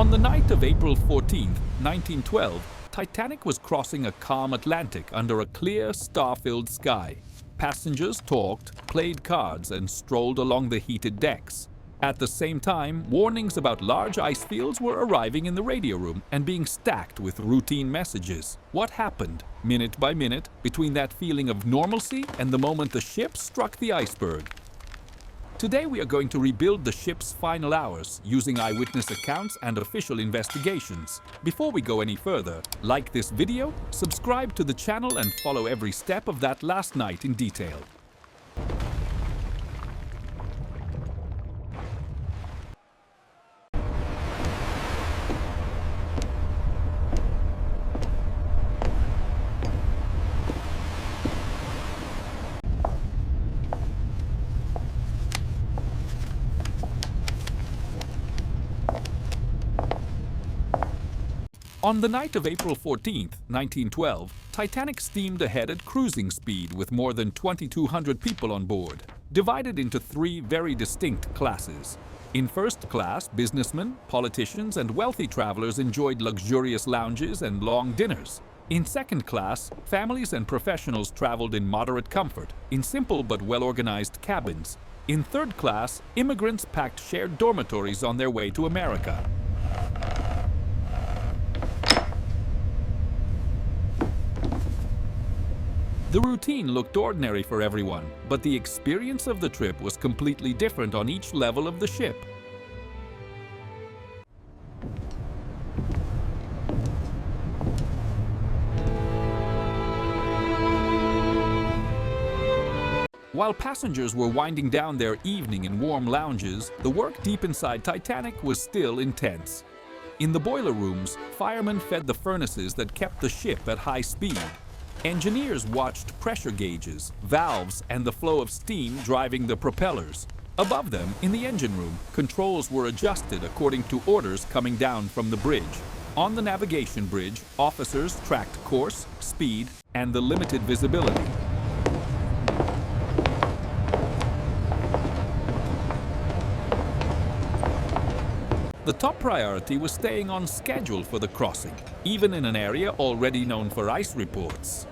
On the night of April 14, 1912, Titanic was crossing a calm Atlantic under a clear, star-filled sky. Passengers talked, played cards, and strolled along the heated decks. At the same time, warnings about large ice fields were arriving in the radio room and being stacked with routine messages. What happened, minute by minute, between that feeling of normalcy and the moment the ship struck the iceberg? Today we are going to rebuild the ship's final hours using eyewitness accounts and official investigations. Before we go any further, like this video, subscribe to the channel and follow every step of that last night in detail. On the night of April 14, 1912, Titanic steamed ahead at cruising speed with more than 2,200 people on board, divided into three very distinct classes. In first class, businessmen, politicians, and wealthy travelers enjoyed luxurious lounges and long dinners. In second class, families and professionals traveled in moderate comfort, in simple but well-organized cabins. In third class, immigrants packed shared dormitories on their way to America. The routine looked ordinary for everyone, but the experience of the trip was completely different on each level of the ship. While passengers were winding down their evening in warm lounges, the work deep inside Titanic was still intense. In the boiler rooms, firemen fed the furnaces that kept the ship at high speed. Engineers watched pressure gauges, valves, and the flow of steam driving the propellers. Above them, in the engine room, controls were adjusted according to orders coming down from the bridge. On the navigation bridge, officers tracked course, speed, and the limited visibility. The top priority was staying on schedule for the crossing, even in an area already known for ice reports.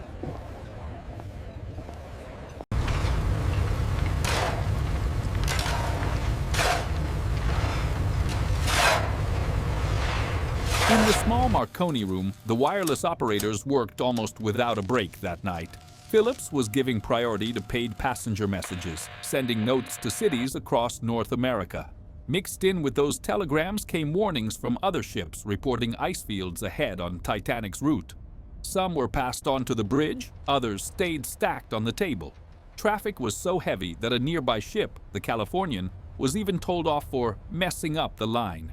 In the small Marconi room, the wireless operators worked almost without a break that night. Phillips was giving priority to paid passenger messages, sending notes to cities across North America. Mixed in with those telegrams came warnings from other ships reporting ice fields ahead on Titanic's route. Some were passed on to the bridge, others stayed stacked on the table. Traffic was so heavy that a nearby ship, the Californian, was even told off for messing up the line.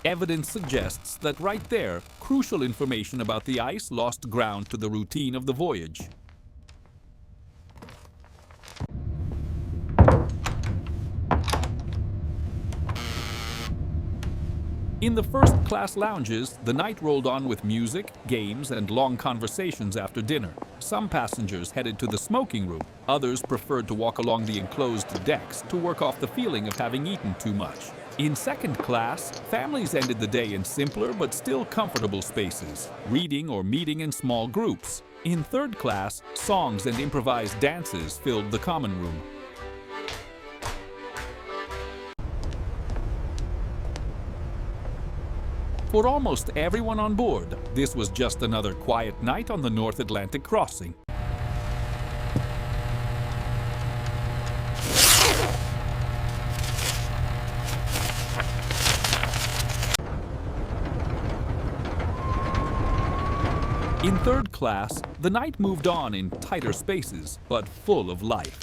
Evidence suggests that right there, crucial information about the ice lost ground to the routine of the voyage. In the first-class lounges, the night rolled on with music, games, and long conversations after dinner. Some passengers headed to the smoking room. Others preferred to walk along the enclosed decks to work off the feeling of having eaten too much. In second class, families ended the day in simpler but still comfortable spaces, reading or meeting in small groups. In third class, songs and improvised dances filled the common room. For almost everyone on board, this was just another quiet night on the North Atlantic crossing. In third class, the night moved on in tighter spaces, but full of life.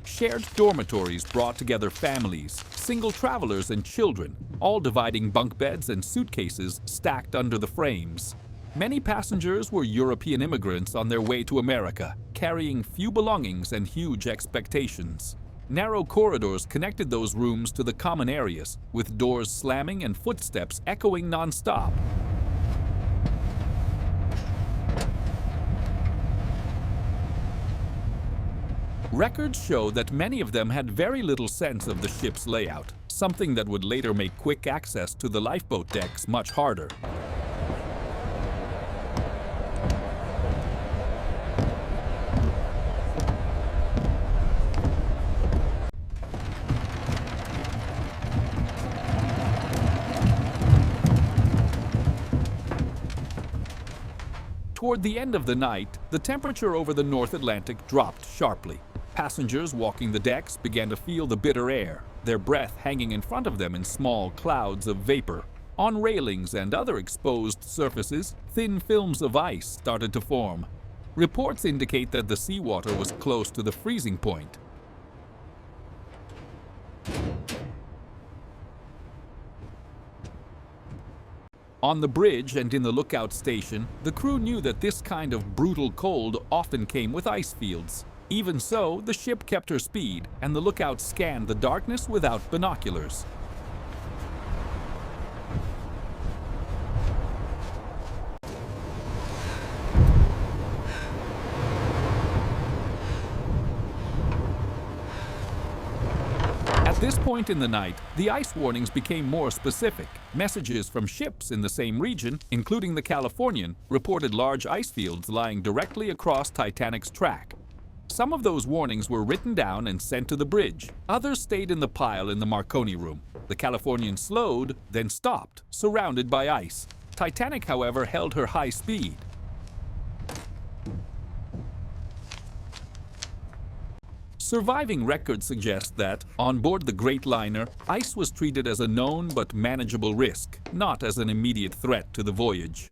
Shared dormitories brought together families, single travelers and children, all dividing bunk beds and suitcases stacked under the frames. Many passengers were European immigrants on their way to America, carrying few belongings and huge expectations. Narrow corridors connected those rooms to the common areas, with doors slamming and footsteps echoing non-stop. Records show that many of them had very little sense of the ship's layout, something that would later make quick access to the lifeboat decks much harder. Toward the end of the night, the temperature over the North Atlantic dropped sharply. Passengers walking the decks began to feel the bitter air, their breath hanging in front of them in small clouds of vapor. On railings and other exposed surfaces, thin films of ice started to form. Reports indicate that the seawater was close to the freezing point. On the bridge and in the lookout station, the crew knew that this kind of brutal cold often came with ice fields. Even so, the ship kept her speed, and the lookout scanned the darkness without binoculars. At this point in the night, the ice warnings became more specific. Messages from ships in the same region, including the Californian, reported large ice fields lying directly across Titanic's track. Some of those warnings were written down and sent to the bridge. Others stayed in the pile in the Marconi room. The Californian slowed, then stopped, surrounded by ice. Titanic, however, held her high speed. Surviving records suggest that, on board the great liner, ice was treated as a known but manageable risk, not as an immediate threat to the voyage.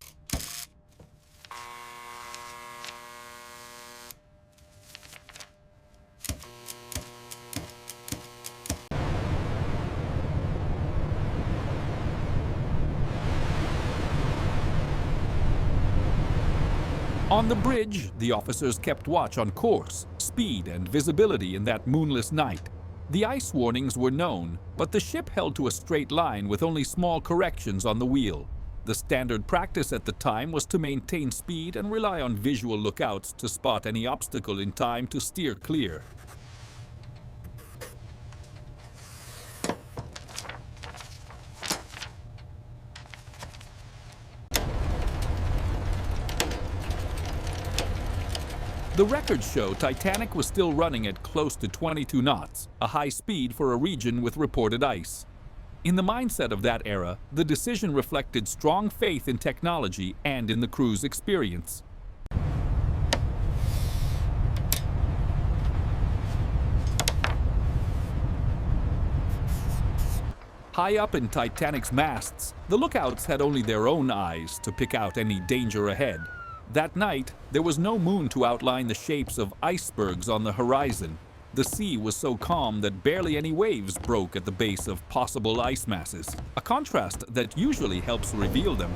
On the bridge, the officers kept watch on course, speed, and visibility in that moonless night. The ice warnings were known, but the ship held to a straight line with only small corrections on the wheel. The standard practice at the time was to maintain speed and rely on visual lookouts to spot any obstacle in time to steer clear. The records show Titanic was still running at close to 22 knots, a high speed for a region with reported ice. In the mindset of that era, the decision reflected strong faith in technology and in the crew's experience. High up in Titanic's masts, the lookouts had only their own eyes to pick out any danger ahead. That night, there was no moon to outline the shapes of icebergs on the horizon. The sea was so calm that barely any waves broke at the base of possible ice masses, a contrast that usually helps reveal them.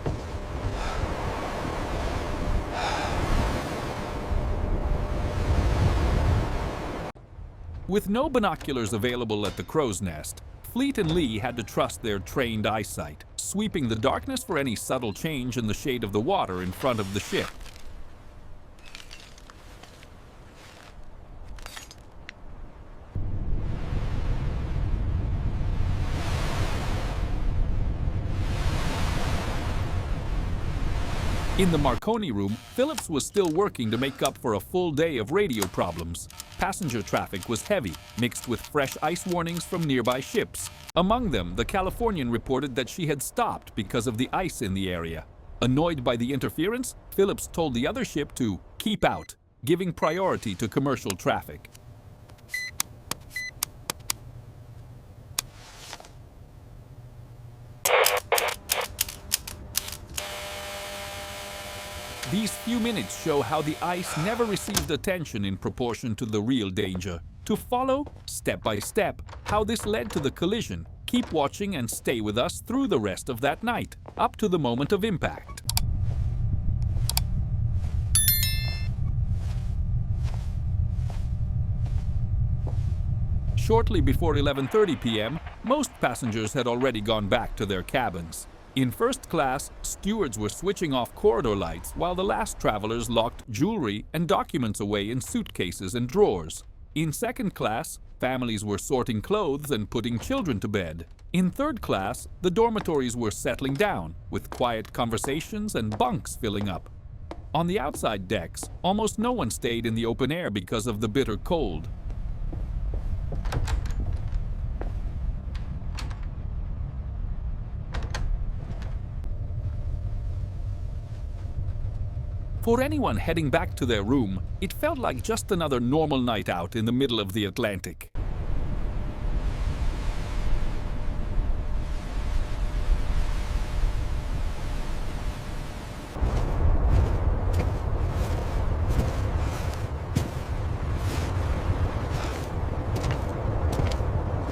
With no binoculars available at the crow's nest, Fleet and Lee had to trust their trained eyesight, sweeping the darkness for any subtle change in the shade of the water in front of the ship. In the Marconi room, Phillips was still working to make up for a full day of radio problems. Passenger traffic was heavy, mixed with fresh ice warnings from nearby ships. Among them, the Californian reported that she had stopped because of the ice in the area. Annoyed by the interference, Phillips told the other ship to keep out, giving priority to commercial traffic. These few minutes show how the ice never received attention in proportion to the real danger. To follow, step by step, how this led to the collision, keep watching and stay with us through the rest of that night, up to the moment of impact. Shortly before 11:30 p.m., most passengers had already gone back to their cabins. In first class, stewards were switching off corridor lights while the last travelers locked jewelry and documents away in suitcases and drawers. In second class, families were sorting clothes and putting children to bed. In third class, the dormitories were settling down, with quiet conversations and bunks filling up. On the outside decks, almost no one stayed in the open air because of the bitter cold. For anyone heading back to their room, it felt like just another normal night out in the middle of the Atlantic.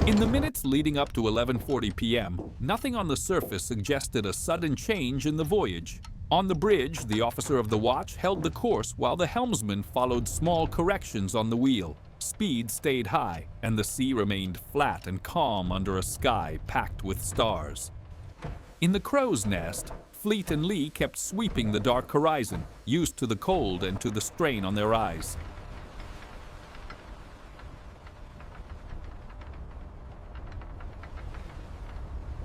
In the minutes leading up to 11:40 p.m., nothing on the surface suggested a sudden change in the voyage. On the bridge, the officer of the watch held the course while the helmsman followed small corrections on the wheel. Speed stayed high, and the sea remained flat and calm under a sky packed with stars. In the crow's nest, Fleet and Lee kept sweeping the dark horizon, used to the cold and to the strain on their eyes.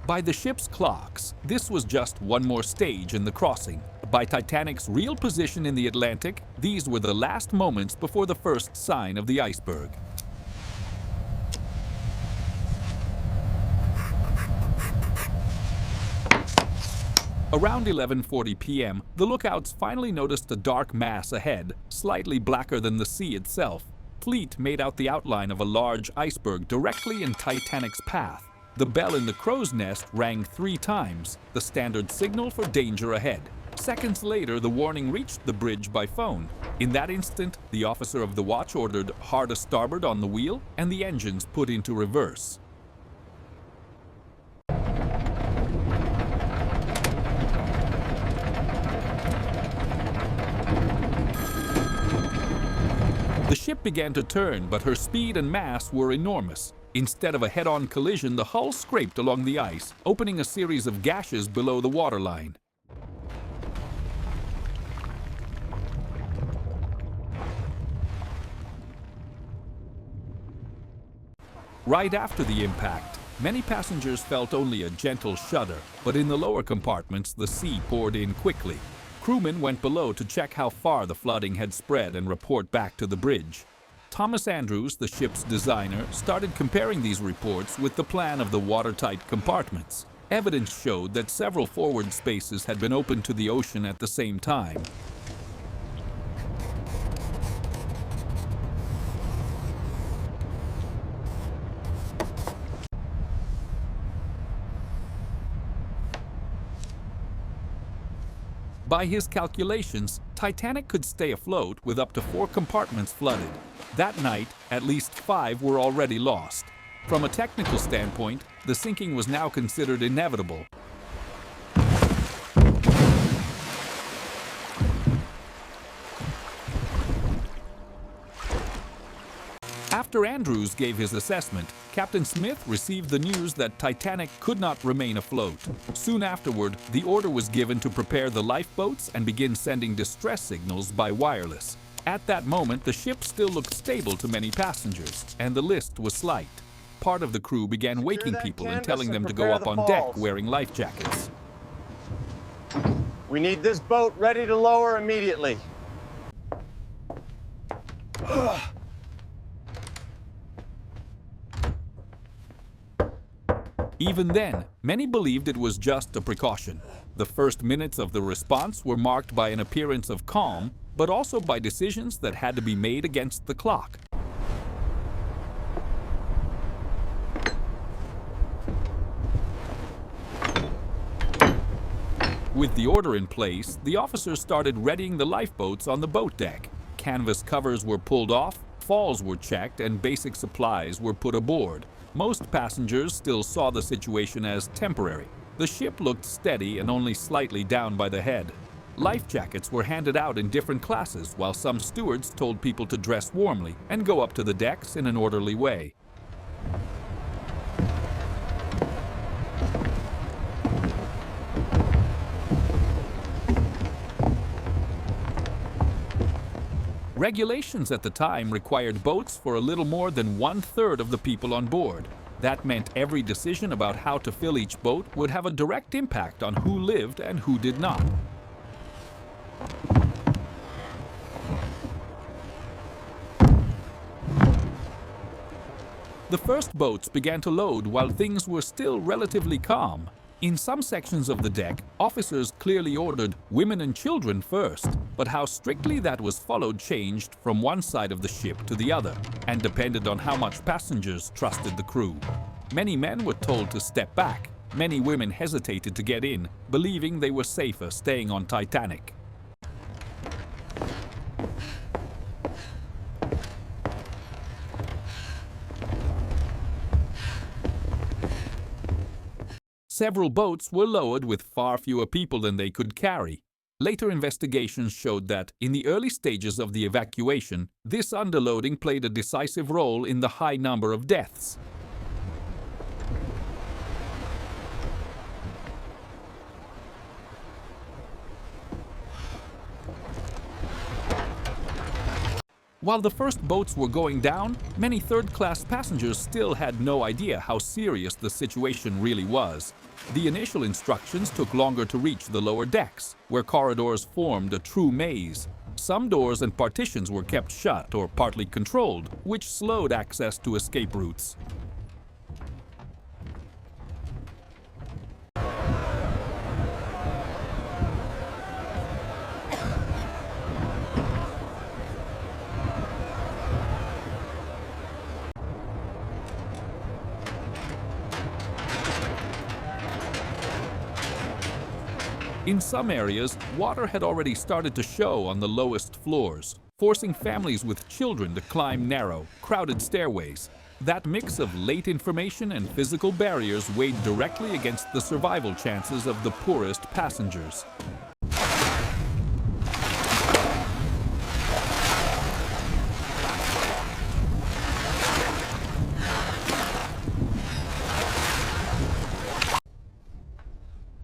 By the ship's clocks, this was just one more stage in the crossing. By Titanic's real position in the Atlantic, these were the last moments before the first sign of the iceberg. Around 11:40 p.m., the lookouts finally noticed a dark mass ahead, slightly blacker than the sea itself. Fleet made out the outline of a large iceberg directly in Titanic's path. The bell in the crow's nest rang 3 times, the standard signal for danger ahead. Seconds later, the warning reached the bridge by phone. In that instant, the officer of the watch ordered hard a starboard on the wheel and the engines put into reverse. The ship began to turn, but her speed and mass were enormous. Instead of a head-on collision, the hull scraped along the ice, opening a series of gashes below the waterline. Right after the impact, many passengers felt only a gentle shudder, but in the lower compartments, the sea poured in quickly. Crewmen went below to check how far the flooding had spread and report back to the bridge. Thomas Andrews, the ship's designer, started comparing these reports with the plan of the watertight compartments. Evidence showed that several forward spaces had been opened to the ocean at the same time. By his calculations, Titanic could stay afloat with up to 4 compartments flooded. That night, at least 5 were already lost. From a technical standpoint, the sinking was now considered inevitable. After Andrews gave his assessment, Captain Smith received the news that Titanic could not remain afloat. Soon afterward, the order was given to prepare the lifeboats and begin sending distress signals by wireless. At that moment, the ship still looked stable to many passengers, and the list was slight. Part of the crew began waking people and telling them to go up on deck wearing life jackets. We need this boat ready to lower immediately. Even then, many believed it was just a precaution. The first minutes of the response were marked by an appearance of calm, but also by decisions that had to be made against the clock. With the order in place, the officers started readying the lifeboats on the boat deck. Canvas covers were pulled off, falls were checked, and basic supplies were put aboard. Most passengers still saw the situation as temporary. The ship looked steady and only slightly down by the head. Life jackets were handed out in different classes, while some stewards told people to dress warmly and go up to the decks in an orderly way. Regulations at the time required boats for a little more than 1/3 of the people on board. That meant every decision about how to fill each boat would have a direct impact on who lived and who did not. The first boats began to load while things were still relatively calm. In some sections of the deck, officers clearly ordered women and children first, but how strictly that was followed changed from one side of the ship to the other, and depended on how much passengers trusted the crew. Many men were told to step back. Many women hesitated to get in, believing they were safer staying on Titanic. Several boats were lowered with far fewer people than they could carry. Later investigations showed that, in the early stages of the evacuation, this underloading played a decisive role in the high number of deaths. While the first boats were going down, many third-class passengers still had no idea how serious the situation really was. The initial instructions took longer to reach the lower decks, where corridors formed a true maze. Some doors and partitions were kept shut or partly controlled, which slowed access to escape routes. In some areas, water had already started to show on the lowest floors, forcing families with children to climb narrow, crowded stairways. That mix of late information and physical barriers weighed directly against the survival chances of the poorest passengers.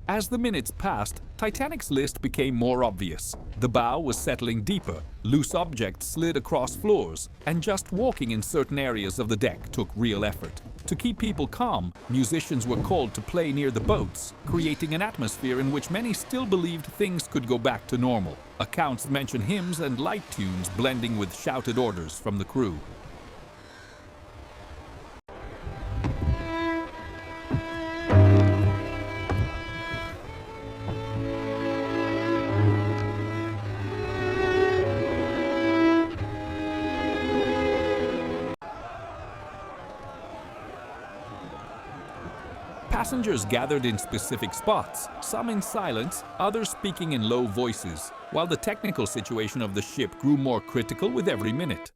As the minutes passed, Titanic's list became more obvious. The bow was settling deeper, loose objects slid across floors, and just walking in certain areas of the deck took real effort. To keep people calm, musicians were called to play near the boats, creating an atmosphere in which many still believed things could go back to normal. Accounts mention hymns and light tunes blending with shouted orders from the crew. Passengers gathered in specific spots, some in silence, others speaking in low voices, while the technical situation of the ship grew more critical with every minute.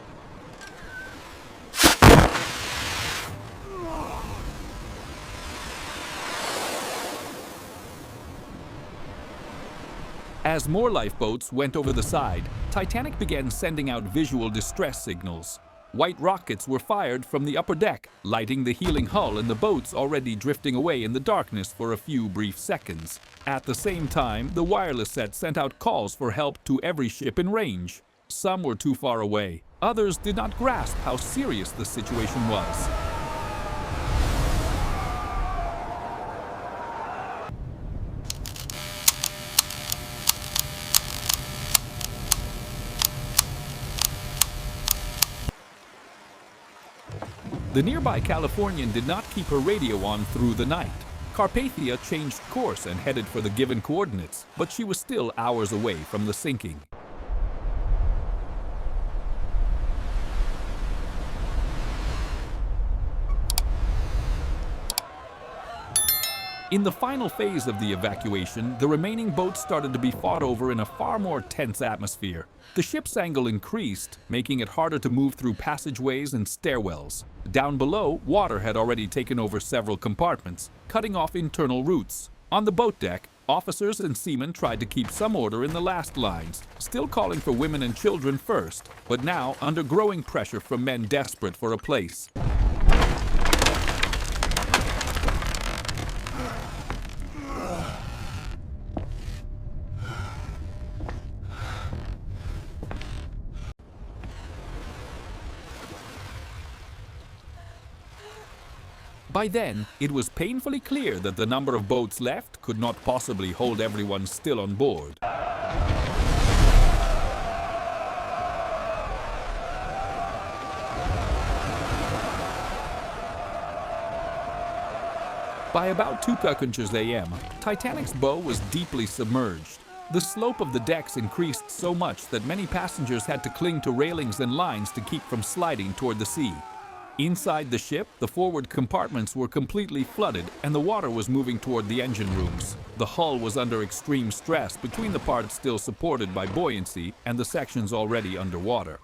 As more lifeboats went over the side, Titanic began sending out visual distress signals. White rockets were fired from the upper deck, lighting the heeling hull and the boats already drifting away in the darkness for a few brief seconds. At the same time, the wireless set sent out calls for help to every ship in range. Some were too far away. Others did not grasp how serious the situation was. The nearby Californian did not keep her radio on through the night. Carpathia changed course and headed for the given coordinates, but she was still hours away from the sinking. In the final phase of the evacuation, the remaining boats started to be fought over in a far more tense atmosphere. The ship's angle increased, making it harder to move through passageways and stairwells. Down below, water had already taken over several compartments, cutting off internal routes. On the boat deck, officers and seamen tried to keep some order in the last lines, still calling for women and children first, but now under growing pressure from men desperate for a place. By then, it was painfully clear that the number of boats left could not possibly hold everyone still on board. By about 2:00 a.m., Titanic's bow was deeply submerged. The slope of the decks increased so much that many passengers had to cling to railings and lines to keep from sliding toward the sea. Inside the ship, the forward compartments were completely flooded and the water was moving toward the engine rooms. The hull was under extreme stress between the parts still supported by buoyancy and the sections already underwater.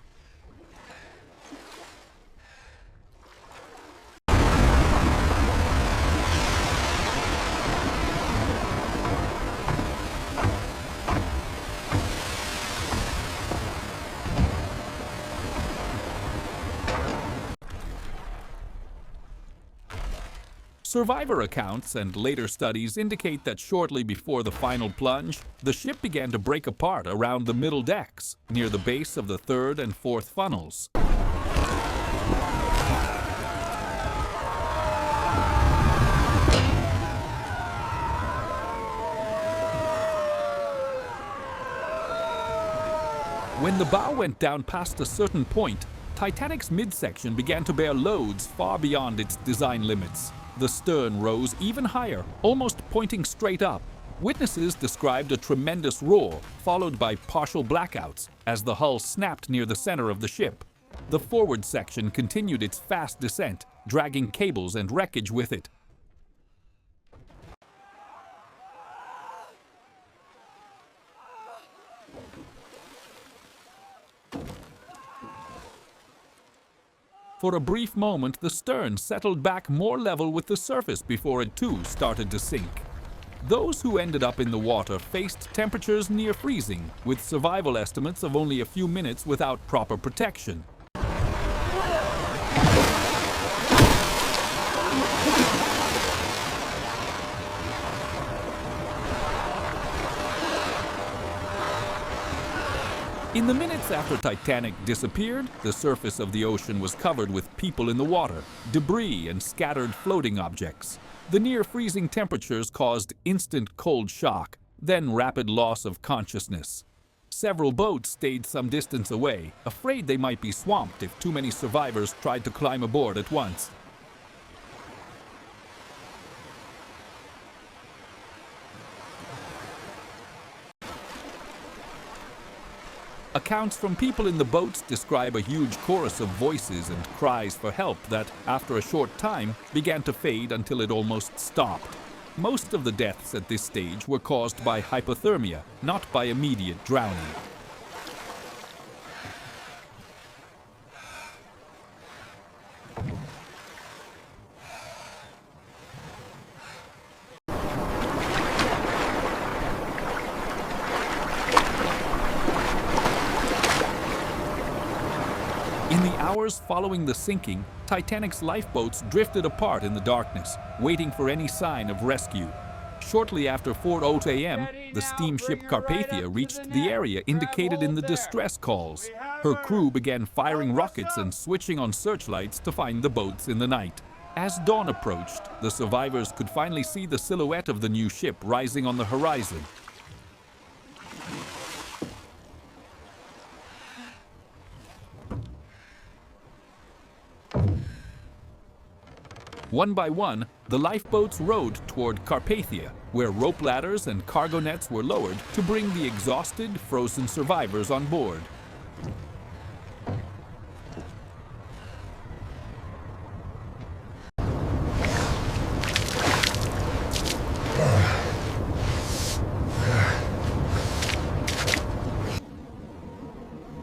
Survivor accounts and later studies indicate that shortly before the final plunge, the ship began to break apart around the middle decks, near the base of the third and fourth funnels. When the bow went down past a certain point, Titanic's midsection began to bear loads far beyond its design limits. The stern rose even higher, almost pointing straight up. Witnesses described a tremendous roar, followed by partial blackouts, as the hull snapped near the center of the ship. The forward section continued its fast descent, dragging cables and wreckage with it. For a brief moment, the stern settled back more level with the surface before it too started to sink. Those who ended up in the water faced temperatures near freezing, with survival estimates of only a few minutes without proper protection. In the minutes after Titanic disappeared, the surface of the ocean was covered with people in the water, debris and scattered floating objects. The near-freezing temperatures caused instant cold shock, then rapid loss of consciousness. Several boats stayed some distance away, afraid they might be swamped if too many survivors tried to climb aboard at once. Accounts from people in the boats describe a huge chorus of voices and cries for help that, after a short time, began to fade until it almost stopped. Most of the deaths at this stage were caused by hypothermia, not by immediate drowning. In the hours following the sinking, Titanic's lifeboats drifted apart in the darkness, waiting for any sign of rescue. Shortly after 4:00 a.m., the steamship Carpathia reached the area indicated in the distress calls. Her crew began firing rockets and switching on searchlights to find the boats in the night. As dawn approached, the survivors could finally see the silhouette of the new ship rising on the horizon. One by one, the lifeboats rowed toward Carpathia, where rope ladders and cargo nets were lowered to bring the exhausted, frozen survivors on board.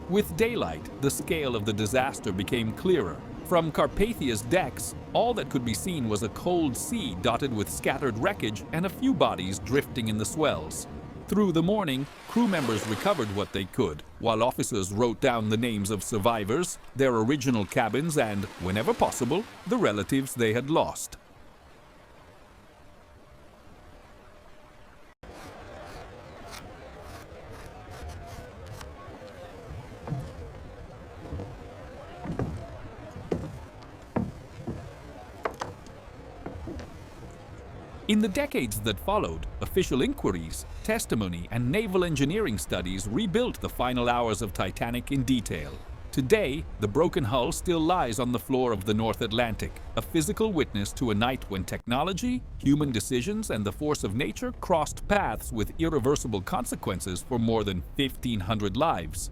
With daylight, the scale of the disaster became clearer. From Carpathia's decks, all that could be seen was a cold sea dotted with scattered wreckage and a few bodies drifting in the swells. Through the morning, crew members recovered what they could, while officers wrote down the names of survivors, their original cabins, and, whenever possible, the relatives they had lost. In the decades that followed, official inquiries, testimony, and naval engineering studies rebuilt the final hours of Titanic in detail. Today, the broken hull still lies on the floor of the North Atlantic, a physical witness to a night when technology, human decisions, and the force of nature crossed paths with irreversible consequences for more than 1,500 lives.